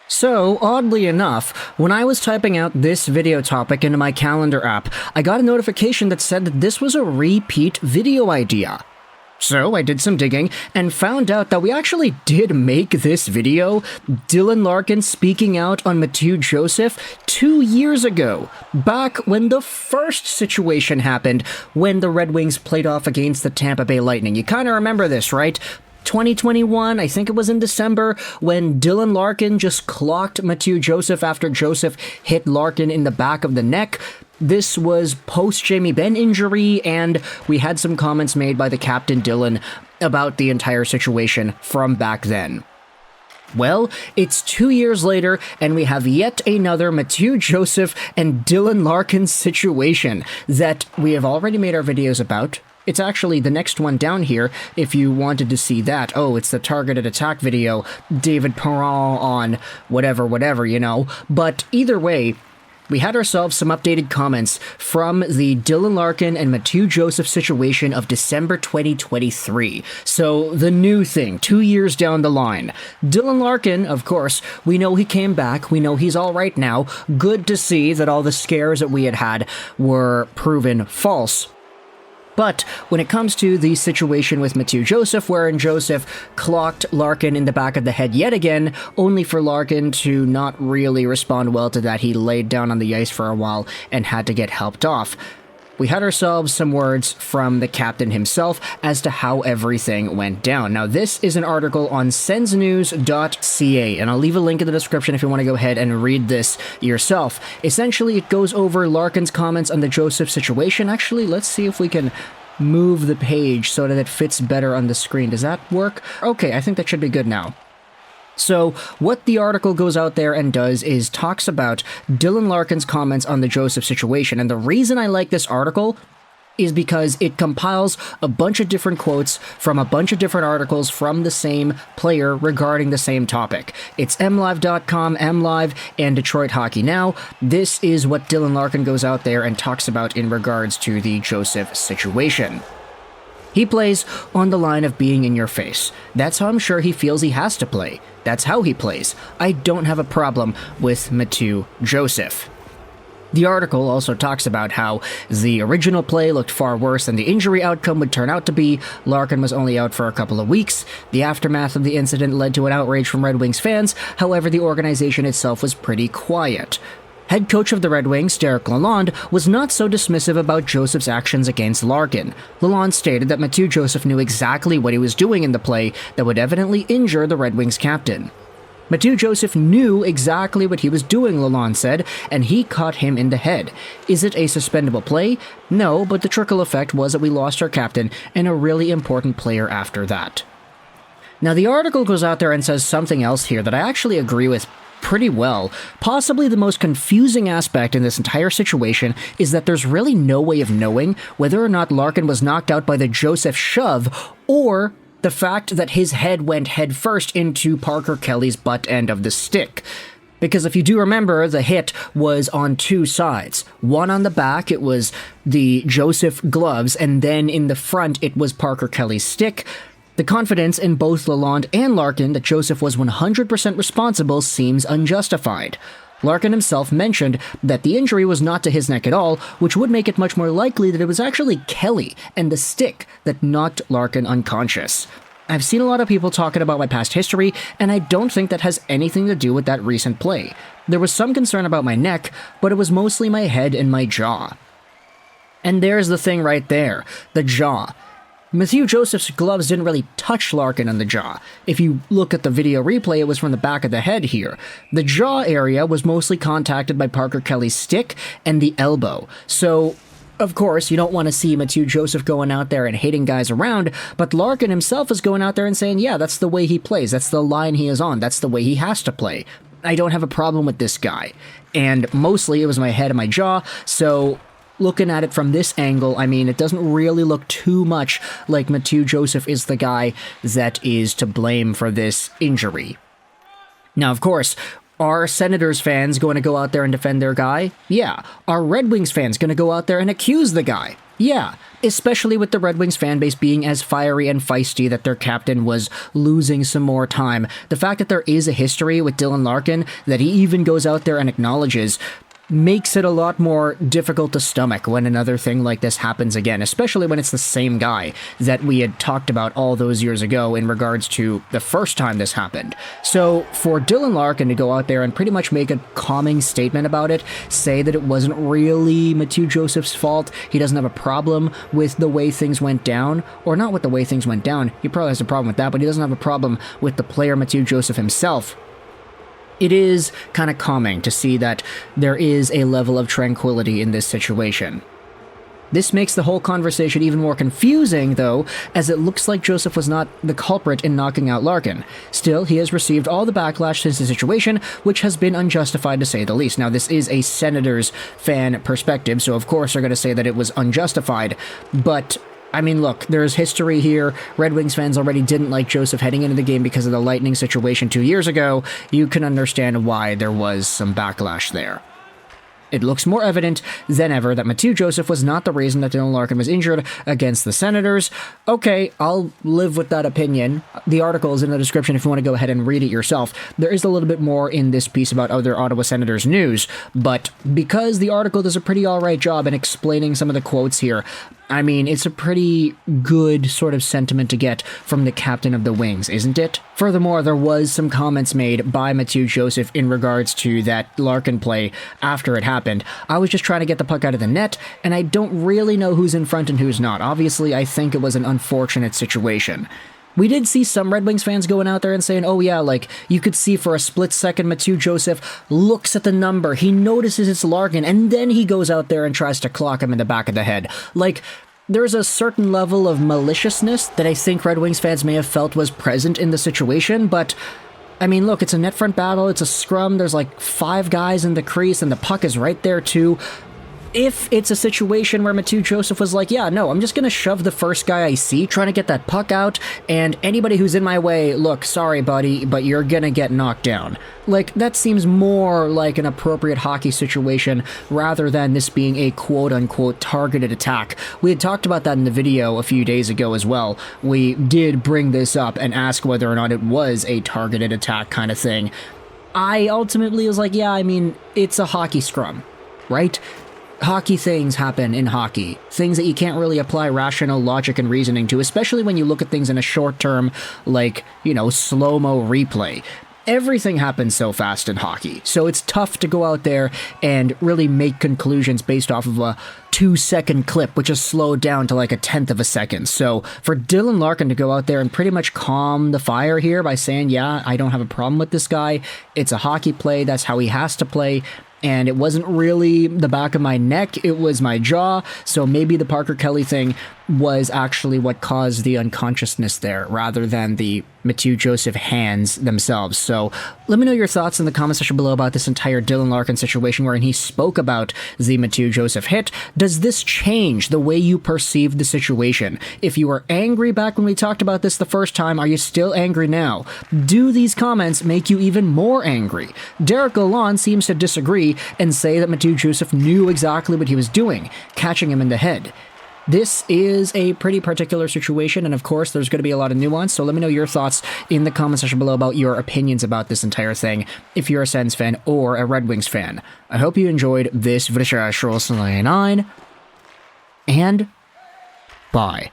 So, oddly enough, when I was typing out this video topic into my calendar app, I got a notification that said that this was a repeat video idea. So I did some digging and found out that we actually did make this video, Dylan Larkin speaking out on Mathieu Joseph, 2 years ago, back when the first situation happened when the Red Wings played off against the Tampa Bay Lightning. You kind of remember this, right? 2021, I think it was in December, when Dylan Larkin just clocked Mathieu Joseph after Joseph hit Larkin in the back of the neck. This was post-Jamie Benn injury, and we had some comments made by the captain Dylan about the entire situation from back then. Well, it's 2 years later, and we have yet another Mathieu Joseph and Dylan Larkin situation that we have already made our videos about. It's actually the next one down here, if you wanted to see that. Oh, it's the targeted attack video, David Perron on whatever, you know. But either way, we had ourselves some updated comments from the Dylan Larkin and Mathieu Joseph situation of December 2023. So, the new thing, 2 years down the line. Dylan Larkin, of course, we know he came back, we know he's alright now. Good to see that all the scares that we had were proven false. But when it comes to the situation with Mathieu Joseph, wherein Joseph clocked Larkin in the back of the head yet again, only for Larkin to not really respond well to that, he laid down on the ice for a while and had to get helped off. We had ourselves some words from the captain himself as to how everything went down. Now, this is an article on sensnews.ca, and I'll leave a link in the description if you want to go ahead and read this yourself. Essentially, it goes over Larkin's comments on the Joseph situation. Actually, let's see if we can move the page so that it fits better on the screen. Does that work? Okay, I think that should be good now. So, what the article goes out there and does is talks about Dylan Larkin's comments on the Joseph situation, and the reason I like this article is because it compiles a bunch of different quotes from a bunch of different articles from the same player regarding the same topic. It's MLive.com, MLive, and Detroit Hockey Now. This is what Dylan Larkin goes out there and talks about in regards to the Joseph situation. He plays on the line of being in your face. That's how I'm sure he feels he has to play. That's how he plays. I don't have a problem with Mathieu Joseph. The article also talks about how the original play looked far worse than the injury outcome would turn out to be. Larkin was only out for a couple of weeks. The aftermath of the incident led to an outrage from Red Wings fans. However, the organization itself was pretty quiet. Head coach of the Red Wings, Derek Lalonde, was not so dismissive about Joseph's actions against Larkin. Lalonde stated that Mathieu Joseph knew exactly what he was doing in the play that would evidently injure the Red Wings captain. Mathieu Joseph knew exactly what he was doing, Lalonde said, and he caught him in the head. Is it a suspendable play? No, but the trickle effect was that we lost our captain and a really important player after that. Now, the article goes out there and says something else here that I actually agree with pretty well. Possibly the most confusing aspect in this entire situation is that there's really no way of knowing whether or not Larkin was knocked out by the Joseph shove or the fact that his head went headfirst into Parker Kelly's butt end of the stick. Because if you do remember, the hit was on two sides. One on the back, it was the Joseph gloves, and then in the front, it was Parker Kelly's stick. The confidence in both Lalonde and Larkin that Joseph was 100% responsible seems unjustified. Larkin himself mentioned that the injury was not to his neck at all, which would make it much more likely that it was actually Kelly and the stick that knocked Larkin unconscious. I've seen a lot of people talking about my past history, and I don't think that has anything to do with that recent play. There was some concern about my neck, but it was mostly my head and my jaw. And there's the thing right there, the jaw. Mathieu Joseph's gloves didn't really touch Larkin on the jaw. If you look at the video replay, it was from the back of the head here. The jaw area was mostly contacted by Parker Kelly's stick and the elbow. So, of course, you don't want to see Mathieu Joseph going out there and hitting guys around, but Larkin himself is going out there and saying, yeah, that's the way he plays. That's the line he is on. That's the way he has to play. I don't have a problem with this guy. And mostly it was my head and my jaw, so looking at it from this angle, I mean, it doesn't really look too much like Mathieu Joseph is the guy that is to blame for this injury. Now, of course, Are Senators fans going to go out there and defend their guy? Yeah. Are Red Wings fans going to go out there and accuse the guy? Yeah. Especially with the Red Wings fan base being as fiery and feisty that their captain was losing some more time. The fact that there is a history with Dylan Larkin that he even goes out there and acknowledges makes it a lot more difficult to stomach when another thing like this happens again, especially when it's the same guy that we had talked about all those years ago in regards to the first time this happened. So for Dylan Larkin to go out there and pretty much make a calming statement about it, say that it wasn't really Mathieu Joseph's fault, he doesn't have a problem with the way things went down, or not with the way things went down, he probably has a problem with that, but he doesn't have a problem with the player Mathieu Joseph himself. It is kind of calming to see that there is a level of tranquility in this situation. This makes the whole conversation even more confusing, though, as it looks like Joseph was not the culprit in knocking out Larkin. Still, he has received all the backlash since the situation, which has been unjustified to say the least. Now, this is a Senators fan perspective, so of course they're going to say that it was unjustified, but I mean, look, there's history here. Red Wings fans already didn't like Joseph heading into the game because of the Lightning situation 2 years ago. You can understand why there was some backlash there. It looks more evident than ever that Mathieu Joseph was not the reason that Dylan Larkin was injured against the Senators. Okay, I'll live with that opinion. The article is in the description if you want to go ahead and read it yourself. There is a little bit more in this piece about other Ottawa Senators news, but because the article does a pretty alright job in explaining some of the quotes here, I mean, it's a pretty good sort of sentiment to get from the captain of the Wings, isn't it? Furthermore, there was some comments made by Mathieu Joseph in regards to that Larkin play after it happened. I was just trying to get the puck out of the net, and I don't really know who's in front and who's not. Obviously, I think it was an unfortunate situation. We did see some Red Wings fans going out there and saying, oh yeah, like, you could see for a split second Mathieu Joseph looks at the number, he notices it's Larkin, and then he goes out there and tries to clock him in the back of the head. Like, there's a certain level of maliciousness that I think Red Wings fans may have felt was present in the situation, but I mean, look, it's a net front battle, it's a scrum, there's like 5 guys in the crease, and the puck is right there too. If it's a situation where Mathieu Joseph was like, yeah, no, I'm just going to shove the first guy I see, trying to get that puck out, and anybody who's in my way, look, sorry, buddy, but you're going to get knocked down. Like, that seems more like an appropriate hockey situation rather than this being a quote-unquote targeted attack. We had talked about that in the video a few days ago as well. We did bring this up and ask whether or not it was a targeted attack kind of thing. I ultimately was like, yeah, I mean, it's a hockey scrum, right? Hockey things happen in hockey. Things that you can't really apply rational logic and reasoning to, especially when you look at things in a short term, like, you know, slow-mo replay. Everything happens so fast in hockey, so it's tough to go out there and really make conclusions based off of a 2-second clip, which is slowed down to like 1/10 of a second. So for Dylan Larkin to go out there and pretty much calm the fire here by saying, yeah, I don't have a problem with this guy, it's a hockey play, that's how he has to play, and it wasn't really the back of my neck, it was my jaw, so maybe the Parker Kelly thing was actually what caused the unconsciousness there, rather than the Mathieu Joseph hands themselves. So let me know your thoughts in the comment section below about this entire Dylan Larkin situation wherein he spoke about the Mathieu Joseph hit. Does this change the way you perceive the situation? If you were angry back when we talked about this the first time, are you still angry now? Do these comments make you even more angry? Derek Gallant seems to disagree and say that Mathieu Joseph knew exactly what he was doing, catching him in the head. This is a pretty particular situation, and of course, there's going to be a lot of nuance, so let me know your thoughts in the comment section below about your opinions about this entire thing, if you're a Sens fan or a Red Wings fan. I hope you enjoyed this video, and bye.